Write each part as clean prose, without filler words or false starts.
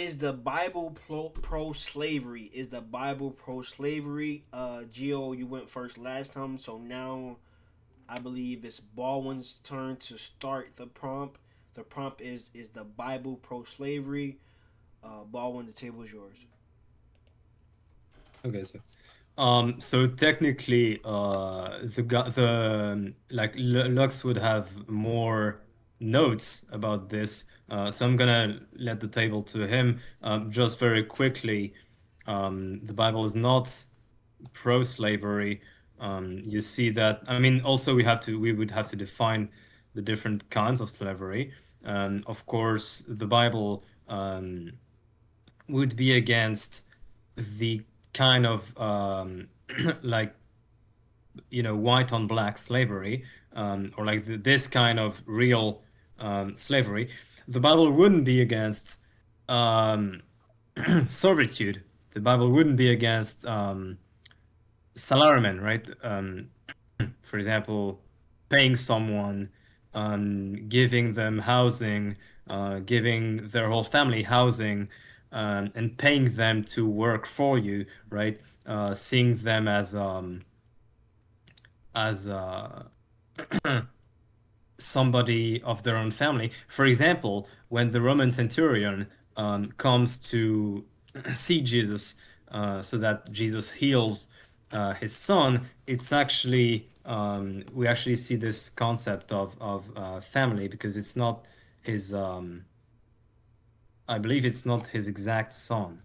is the Bible pro-slavery? Is the Bible pro-slavery? Gio, you went first last time, so now I believe it's Baldwin's turn to start the prompt. The prompt is the Bible pro-slavery? Baldwin, the table is yours. Okay, so technically, like Lux would have more notes about this. So I'm gonna let the table to him. Just very quickly, the Bible is not pro-slavery. You see that. I mean, also we would have to define the different kinds of slavery. Of course, the Bible would be against the kind of like white on black slavery, or like this kind of real slavery. The Bible wouldn't be against um, servitude. The Bible wouldn't be against salaryman, right? For example, paying someone, giving them housing, giving their whole family housing, and paying them to work for you, right? Seeing them as somebody of their own family. For example, when the Roman centurion comes to see Jesus, so that Jesus heals his son, it's actually we actually see this concept of family, because it's not his. I believe it's not his exact son.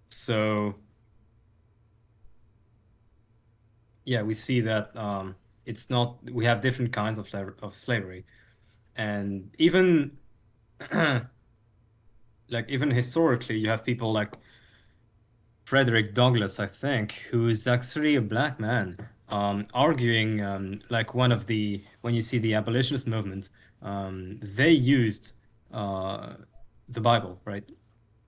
So yeah, we see that it's not. We have different kinds of slavery, and even like even historically, you have people like Frederick Douglass, I think, who is actually a black man, arguing like one of the when you see the abolitionist movement, they used uh, the Bible, right?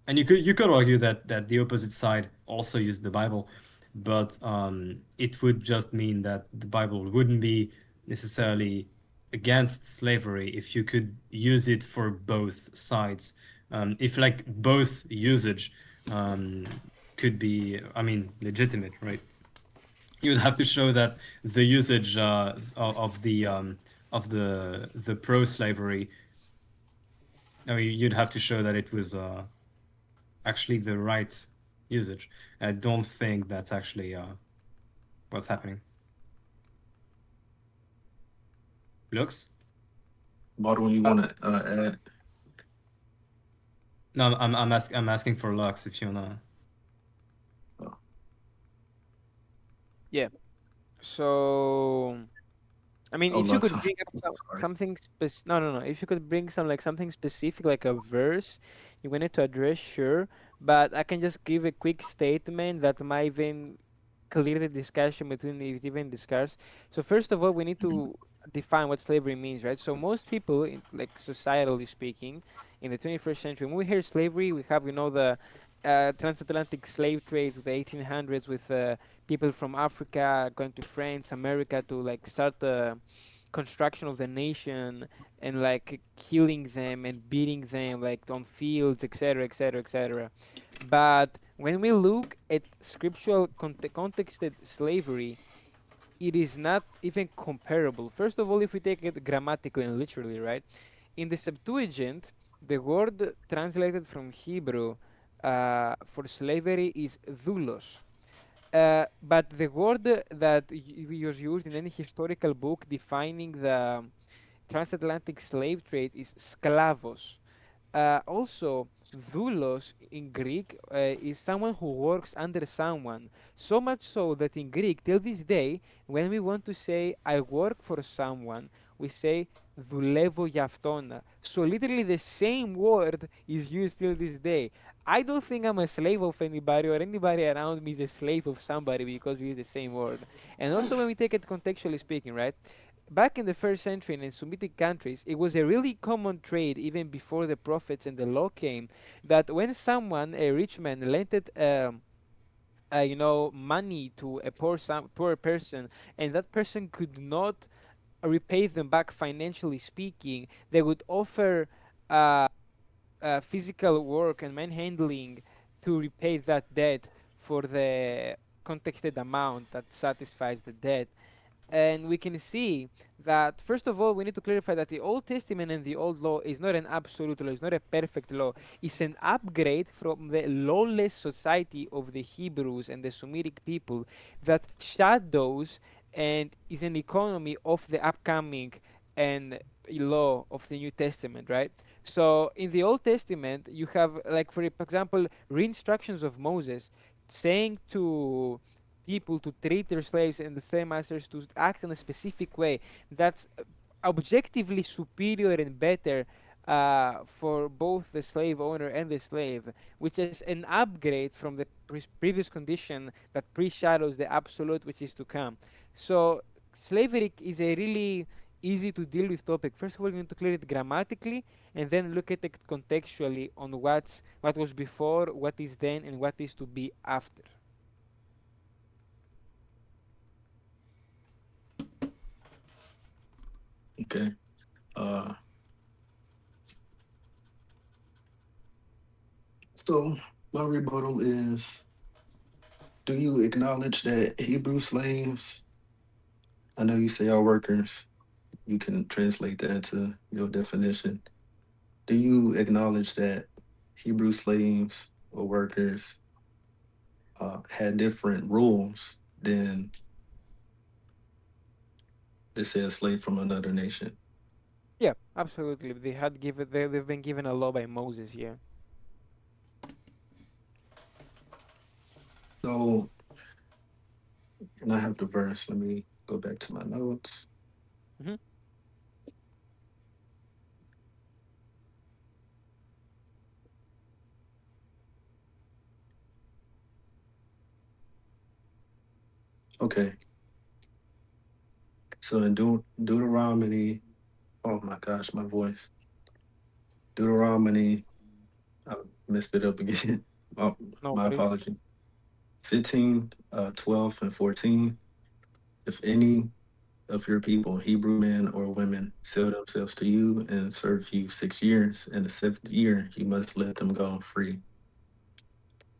And you could argue that the opposite side also used the Bible, but it would just mean that the Bible wouldn't be necessarily against slavery if you could use it for both sides. If like both usage could be, I mean, legitimate, right? You would have to show that the usage of the pro-slavery. No, you'd have to show that it was actually the right usage. I don't think that's actually what's happening. Looks? Baldwin, you want to add? No, I'm asking for Lux if you wanna. Oh, Yeah. So, I mean, oh, if you Lux, could bring up sorry. something no, no, no. If you could bring something specific, like a verse you wanted to address, sure. But I can just give a quick statement that might even clear the discussion between the even discuss. So first of all, we need Mhm. to define what slavery means, right? So most people, like societally speaking, in the 21st century, when we hear slavery, we have the transatlantic slave trades of the 1800s with people from Africa going to France, America to like start the construction of the nation and like killing them and beating them like on fields, etc., etc., etc. But when we look at scriptural contexted slavery, it is not even comparable. First of all, if we take it grammatically and literally, right? In the Septuagint, the word translated from Hebrew for slavery is doulos. But the word that was used in any historical book defining the transatlantic slave trade is sklavos. Also, doulos in Greek is someone who works under someone. So much so that in Greek, till this day, when we want to say I work for someone, we say δουλεύω για αυτόν. So literally the same word is used till this day. I don't think I'm a slave of anybody or anybody around me is a slave of somebody because we use the same word. And also when we take it contextually speaking, right? Back in the first century in Semitic countries, it was a really common trade even before the prophets and the law came that when someone, a rich man, lent it, money to a poor person, and that person could not repay them back financially speaking, they would offer physical work and manhandling to repay that debt for the contexted amount that satisfies the debt. And we can see that, first of all, we need to clarify that the Old Testament and the Old Law is not an absolute law, it's not a perfect law. It's an upgrade from the lawless society of the Hebrews and the Semitic people that shadows and is an economy of the upcoming and law of the New Testament, right? So in the Old Testament, you have, like, for example, re-instructions of Moses saying to people to treat their slaves and the slave masters to act in a specific way that's objectively superior and better for both the slave owner and the slave, which is an upgrade from the previous condition that pre-shadows the absolute which is to come. So slavery is a really easy to deal with topic. First of all, you need to clear it grammatically, and then look at it contextually on what was before, what is then, and what is to be after. Okay. Uh, so my rebuttal is: do you acknowledge that Hebrew slaves? I know you say are workers. You can translate that into your definition. Do you acknowledge that Hebrew slaves or workers had different rules than, let's say, a slave from another nation? Yeah, absolutely. They've been given a law by Moses. Yeah. So, and I have the verse. Let me go back to my notes. Hmm. Okay. So in Deuteronomy, oh my gosh, my voice. Deuteronomy, I messed it up again. Oh, No my worries. apology. 15, 12, and 14. If any of your people, Hebrew men or women, sell themselves to you and serve you 6 years, and the seventh year you must let them go free.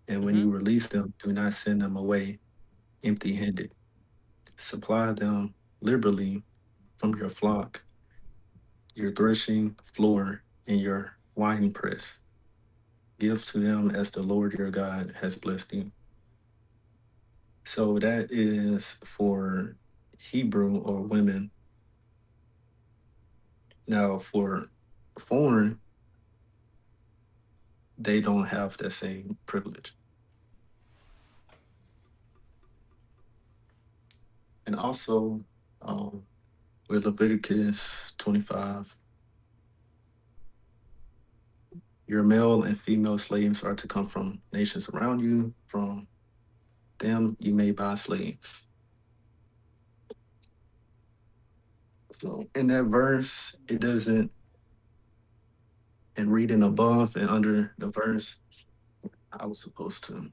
And when Hmm. you release them, do not send them away empty handed. Supply them liberally from your flock, your threshing floor, and your wine press. Give to them as the Lord your God has blessed you. So that is for Hebrew or women. Now, for foreign, they don't have that same privilege. And also, um, with Leviticus 25, your male and female slaves are to come from nations around you. From them, you may buy slaves. So in that verse, it doesn't, and reading above and under the verse, I was supposed to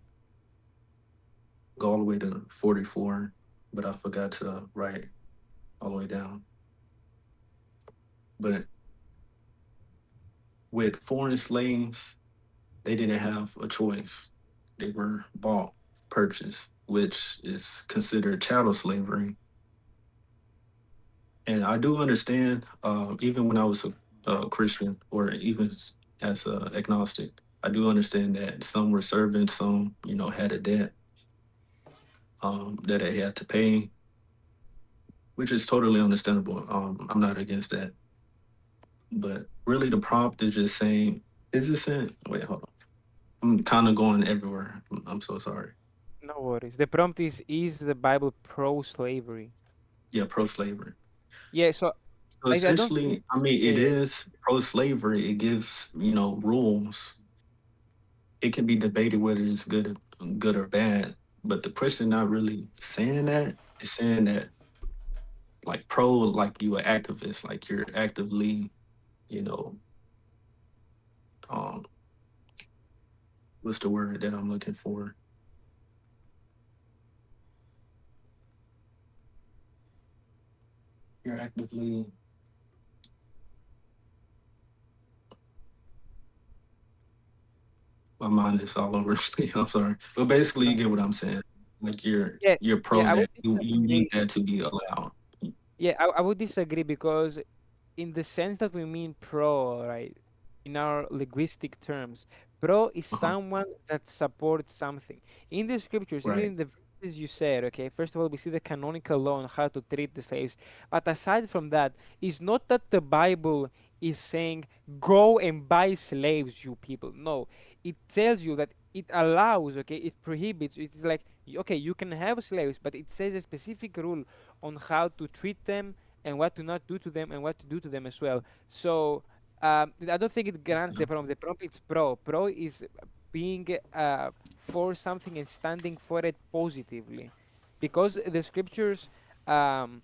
go all the way to 44, but I forgot to write all the way down. But with foreign slaves, they didn't have a choice. They were bought, purchased, which is considered chattel slavery. And I do understand, even when I was a Christian or even as a agnostic, I do understand that some were servants, some, had a debt that they had to pay, which is totally understandable. I'm not against that. But really, the prompt is just saying, is this in? Wait, hold on. I'm kind of going everywhere. I'm so sorry. No worries. The prompt is the Bible pro-slavery? Yeah, pro-slavery. Yeah. So So I don't think. essentially, I mean, Yeah. it Yeah. is pro-slavery. It gives, rules. It can be debated whether it's good or bad. But the question not really saying that. It's saying that, like, pro, like you an activist, like you're actively, you know, um, what's the word that I'm looking for? You're actively My mind is all over. I'm sorry, but basically, you get what I'm saying. Like Yeah, you're yeah, pro I that would you need disagree. that to be allowed. Yeah, I would disagree because in the sense that we mean pro, right? In our linguistic terms, pro is Uh-huh. someone that supports something. In the scriptures, even Right. in the verses you said, okay, first of all, we see the canonical law on how to treat the slaves. But aside from that, it's not that the Bible is saying, go and buy slaves, you people. No, it tells you that it allows, okay, it prohibits, it's like, okay, you can have slaves, but it says a specific rule on how to treat them and what to not do to them and what to do to them as well. So I don't think it grants the prom. The prom it's pro. Pro is being for something and standing for it positively, because the scriptures um,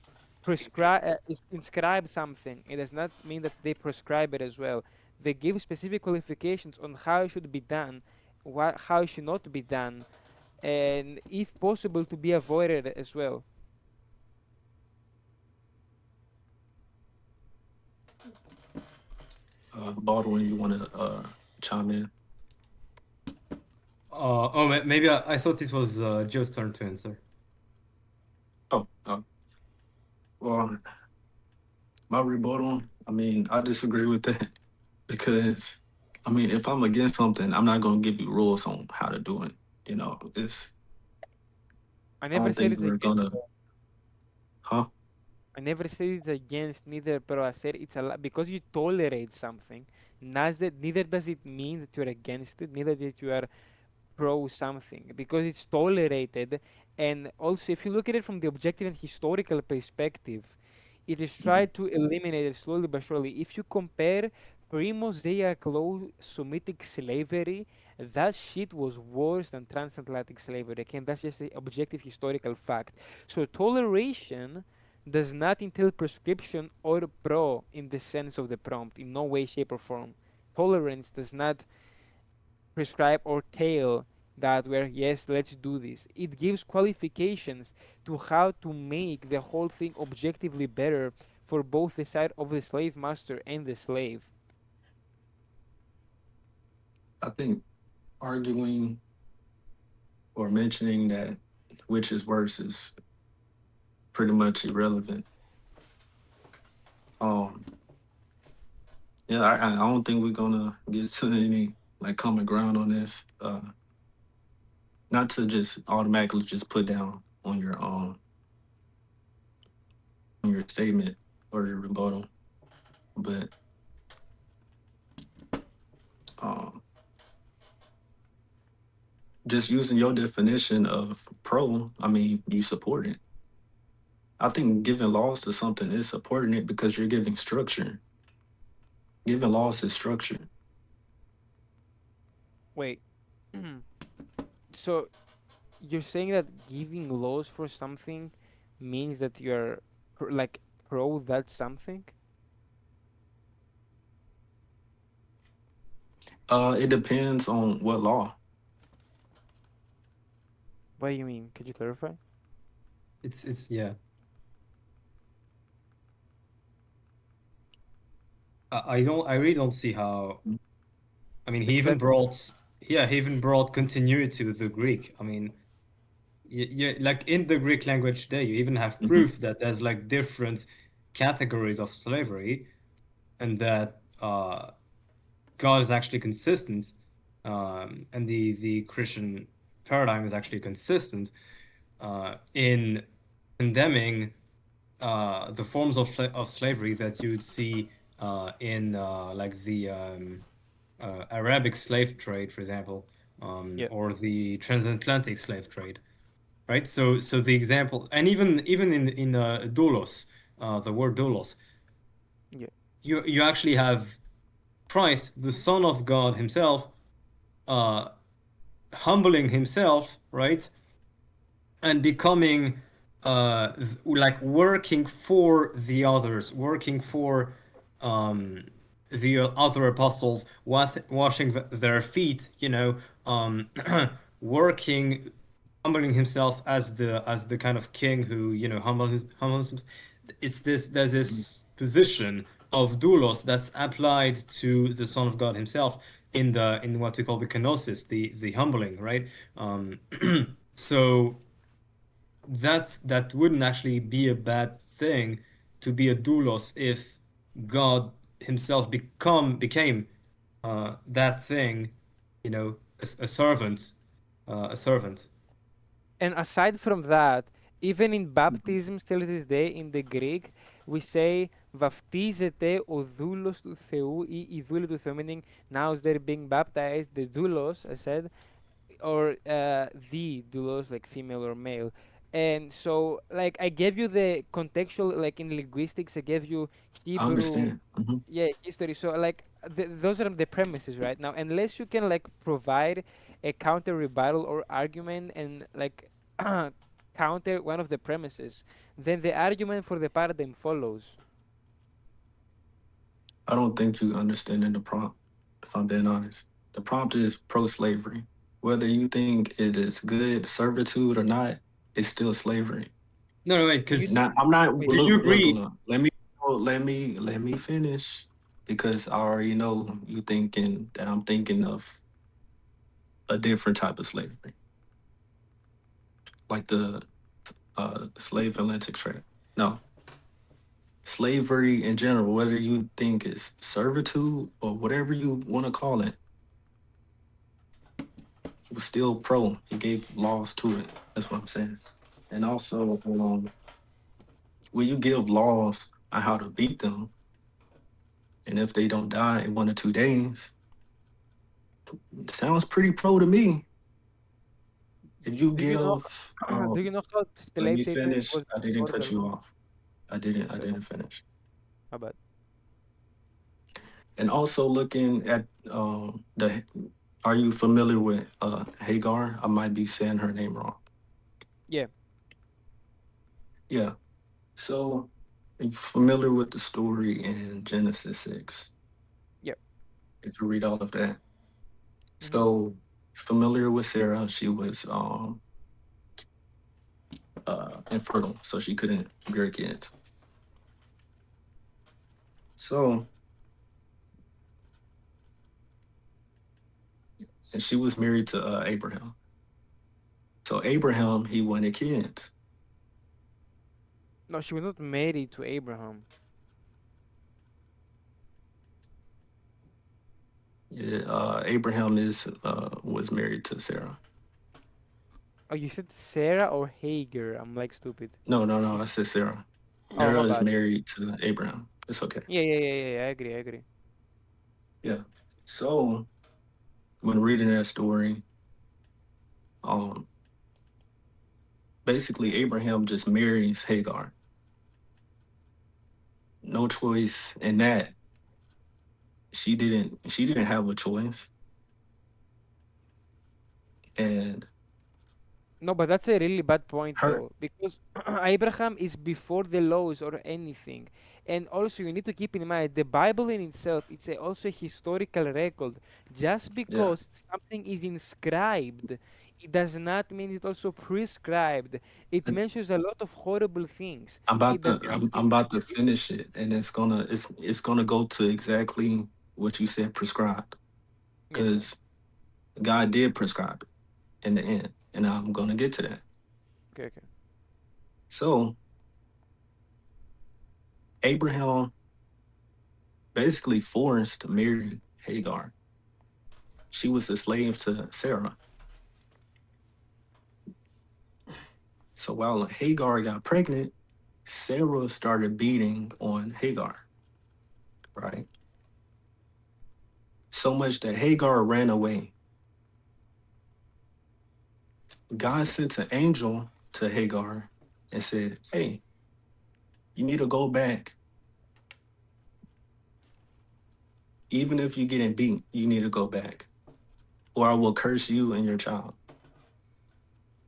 inscribe something. It does not mean that they prescribe it as well. They give specific qualifications on how it should be done, how it should not be done, and if possible to be avoided as well. Baldwin, you want to chime in? Maybe I thought it was Joe's turn to answer. Oh, well, my rebuttal. I mean, I disagree with that because, I mean, if I'm against something, I'm not gonna give you rules on how to do it. It's. I I never don't said think it's we're against. gonna, huh? I never said it's against neither, but I said it's a lot because you tolerate something. Neither does it mean that you're against it, neither that you are pro something, because it's tolerated. And also, if you look at it from the objective and historical perspective, it is Mhm. tried to eliminate it slowly but surely. If you compare pre-Mosaic law Semitic slavery, that shit was worse than transatlantic slavery. Again, that's just the objective historical fact. So toleration does not entail prescription or pro in the sense of the prompt, in no way, shape, or form. Tolerance does not prescribe or tail that where yes, let's do this. It gives qualifications to how to make the whole thing objectively better for both the side of the slave master and the slave. I think arguing or mentioning that which is worse is pretty much irrelevant. Um, yeah, I don't think we're gonna get to any like common ground on this. Not to just automatically just put down on your statement or your rebuttal, but um, just using your definition of pro, I mean, you support it. I think giving laws to something is supporting it because you're giving structure. Giving laws is structure. Wait, so you're saying that giving laws for something means that you're like pro that something? It depends on what law. What do you mean? Could you clarify? It's yeah. I really don't see how. I mean, he even Exactly. brought yeah, he even brought continuity with the Greek. I mean, like in the Greek language today, you even have Mhm. proof that there's like different categories of slavery, and that God is actually consistent, and the Christian paradigm is actually consistent in condemning the forms of slavery that you would see in like the Arabic slave trade, for example, Yeah, or the transatlantic slave trade, right? So the example, and even in doulos, the word doulos, yeah, you actually have Christ, the Son of God Himself, uh, humbling Himself, right, and becoming like working for the others, working for um, the other apostles, washing their feet, working, humbling himself as the kind of king who humbles himself. There's Mhm. this position of doulos that's applied to the Son of God himself, in what we call the kenosis, the humbling, right? So that wouldn't actually be a bad thing to be a doulos if God himself became that thing, a servant, a servant. And aside from that, even in baptism still to this day in the Greek, we say βαφτίζεται ο δούλος του Θεού ή η δούλη του Θεού, meaning now they're being baptized, the doulos, I said, or the doulos, like female or male. And so, like, I gave you the contextual, like in linguistics, I gave you I Hebrew, understand. Hmm. yeah, history. So, like, those are the premises, right? Now, unless you can, like, provide a counter rebuttal or argument and, like, counter one of the premises, then the argument for the paradigm follows. I don't think you understanding the prompt, if I'm being honest. The prompt is pro-slavery. Whether you think it is good servitude or not, it's still slavery. No, no, wait, You because Not, I'm not. wait. do you agree? Look. Let me finish because I already know you thinking that I'm thinking of a different type of slavery, like the slave Atlantic trade. No, slavery in general, whether you think it's servitude or whatever you want to call it, he was still pro. He gave laws to it. That's what I'm saying. And also, when you give laws on how to beat them, and if they don't die in 1 or 2 days, it sounds pretty pro to me. If you Do you know? give, Do you know how let slave me trade finish. was I didn't before the cut you law? off. I didn't. I So, didn't finish. how about? And also looking at the. Are you familiar with Hagar? I might be saying her name wrong. Yeah. Yeah. So, are you familiar with the story in Genesis 6? Yep. If you read all of that. Mm-hmm. So, familiar with Sarah, she was infertile, so she couldn't bear kids. So, and she was married to Abraham. So Abraham, he wanted kids. No, she was not married to Abraham. Yeah, Abraham is was married to Sarah. Oh, you said Sarah or Hagar? I'm like stupid. No, no, no. I said Sarah. Oh, Sarah my is bad. married to Abraham. It's okay. Yeah, yeah, yeah, yeah, yeah. I agree. I agree. Yeah. So when reading that story, um, basically Abraham just marries Hagar. No choice in that. She didn't have a choice. And No, but that's a really bad point, her, though, because Abraham is before the laws or anything. And also, you need to keep in mind the Bible in itself, it's also a historical record. Just yeah, because something is inscribed, it does not mean it's also prescribed. It mentions a lot of horrible things. It does not I'm mean about to it, finish it, and it's gonna go to exactly what you said prescribed, yeah, because God did prescribe it in the end, and I'm gonna get to that. okay, okay. So Abraham basically forced to marry Hagar. She was a slave to Sarah. So while Hagar got pregnant, Sarah started beating on Hagar, right? So much that Hagar ran away. God sent an angel to Hagar and said, "Hey, you need to go back. Even if you're getting beat, you need to go back, or I will curse you and your child.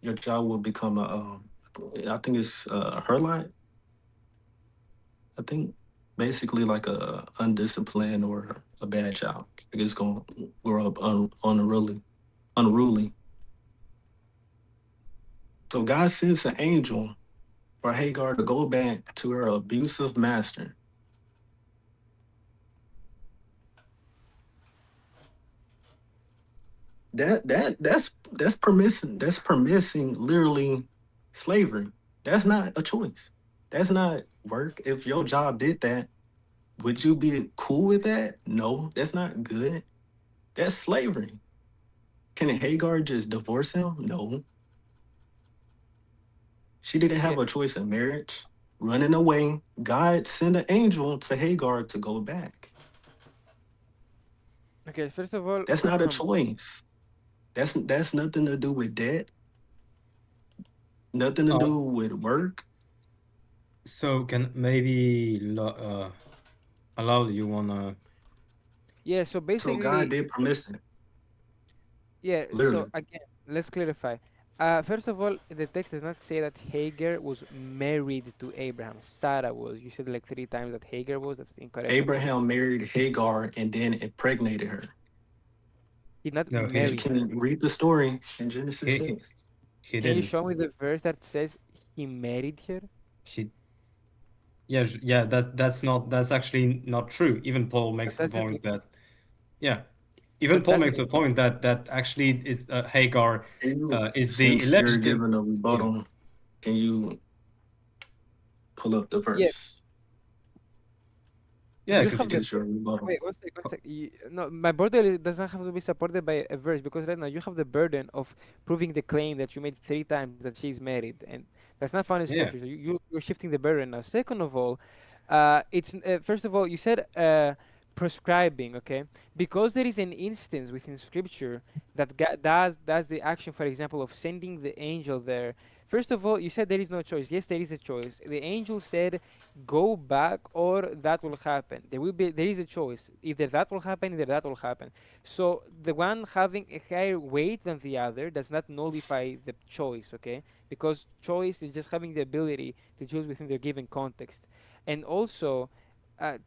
Your child will become I think it's her line. I think basically like a undisciplined or a bad child. Like it's going to grow up unruly. So God sends an angel for Hagar to go back to her abusive master. That's permissing literally slavery. That's not a choice. That's not work. If your job did that, would you be cool with that? No, that's not good. That's slavery. Can Hagar just divorce him? No. She didn't Yeah. have a choice in marriage. Running away, God sent an angel to Hagar to go back. Okay. First of all, That's not a choice. That's nothing to do with debt, nothing to Uh, do with work. so can maybe allow you wanna yeah. So So God basically, did permit it, yeah. So literally. again, let's clarify. First of all, the text does not say that Hagar was married to Abraham. Sarah was. You said like three times that Hagar was. That's incorrect, according to. Abraham married Hagar and then impregnated her. He not no You married her. can read the story in Genesis he he, 6. he Can you didn't show me the verse that says he married her? he yeah yeah that's actually not true. Even Paul That makes the doesn't point make that yeah even that Paul doesn't makes make the point that actually is Hagar Can you, is the since you're illegitimate. giving a Yeah. rebuttal, can you pull up the yeah. verse? Yeah, You This have is because the this your rebuttal. wait, one sec, one sec. No, my burden doesn't have to be supported by a verse because right now you have the burden of proving the claim that you made three times that she's married, and that's not found in yeah scripture. So you're shifting the burden now. Second of all, first of all you said prescribing, okay? Because there is an instance within scripture that does the action, for example, of sending the angel there. First of all, you said there is no choice. Yes, there is a choice. The angel said go back or that will happen. There is a choice. Either that will happen, either that will happen. So the one having a higher weight than the other does not nullify the choice, okay? Because choice is just having the ability to choose within the given context. And also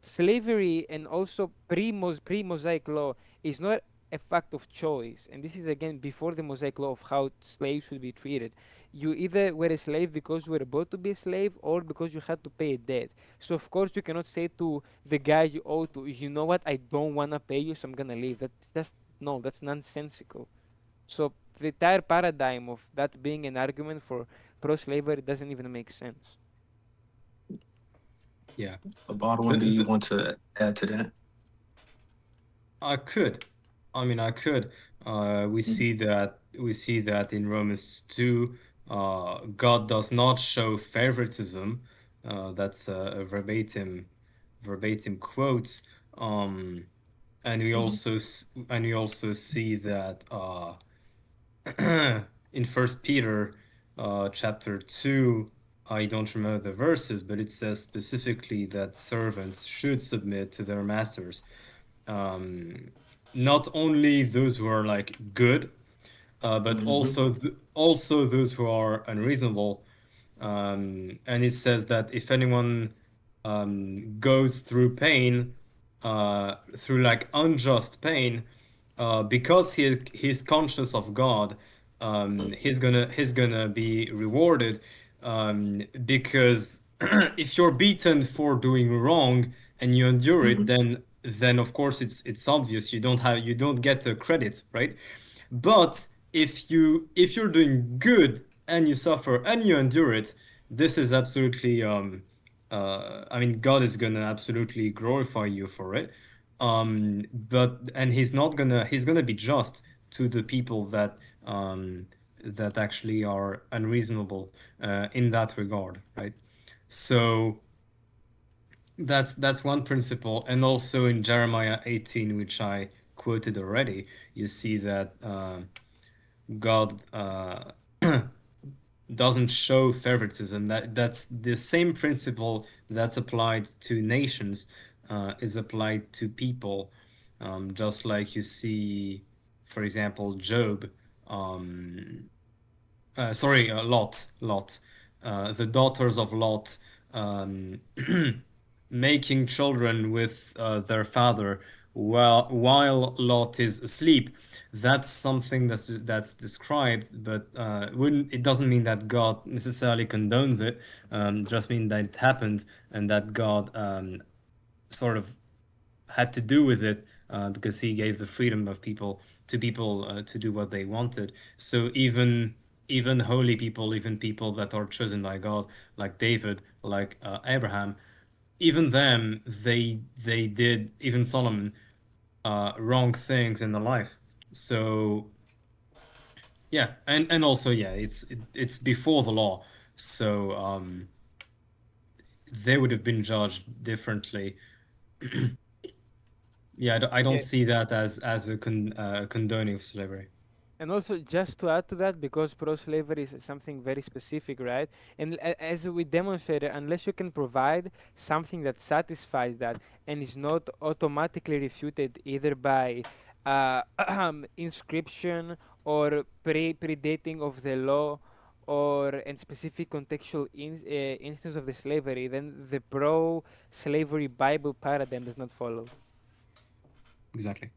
slavery and also pre-Mosaic law is not a fact of choice. And this is again before the Mosaic law of how slaves should be treated. You either were a slave because you were about to be a slave or because you had to pay a debt. So of course you cannot say to the guy you owe to, you know what, I don't wanna pay you, so I'm gonna leave. That's no, that's nonsensical. So the entire paradigm of that being an argument for pro-slavery doesn't even make sense. yeah. About The, one, do you the, want to add to that? I could. I mean, I could. Mhm. We see that in Romans 2, God does not show favoritism. That's a verbatim quote. Um, Mhm. and we also see that in First Peter, chapter 2, I don't remember the verses, but it says specifically that servants should submit to their masters, um, not only those who are like good, but Mhm. also those who are unreasonable. And it says that if anyone goes through pain, through like unjust pain, because he's conscious of God, he's gonna be rewarded. Because if you're beaten for doing wrong and you endure it, Mhm. then of course it's obvious you don't get the credit, right? But if you're doing good and you suffer and you endure it, this is absolutely I mean God is gonna absolutely glorify you for it. But and he's gonna be just to the people that actually are unreasonable in that regard, right? So that's one principle, and also in Jeremiah 18, which I quoted already, you see that God doesn't show favoritism. That's the same principle that's applied to nations is applied to people. Just like you see, for example, Job. Lot. The daughters of Lot um, making children with their father while Lot is asleep. That's something that's described, but wouldn't it doesn't mean that God necessarily condones it. Just mean that it happened and that God sort of had to do with it because he gave the freedom of people to do what they wanted. So even holy people, even people that are chosen by God, like David, like Abraham, even them, they did, even Solomon, wrong things in their life. So yeah, and also yeah, it's before the law, so they would have been judged differently. Yeah, I don't Yeah. see that as a condoning of slavery. And also, just to add to that, because pro-slavery is something very specific, right? And as we demonstrated, unless you can provide something that satisfies that and is not automatically refuted either by inscription or predating of the law or in specific contextual instance of the slavery, then the pro-slavery Bible paradigm does not follow. Exactly.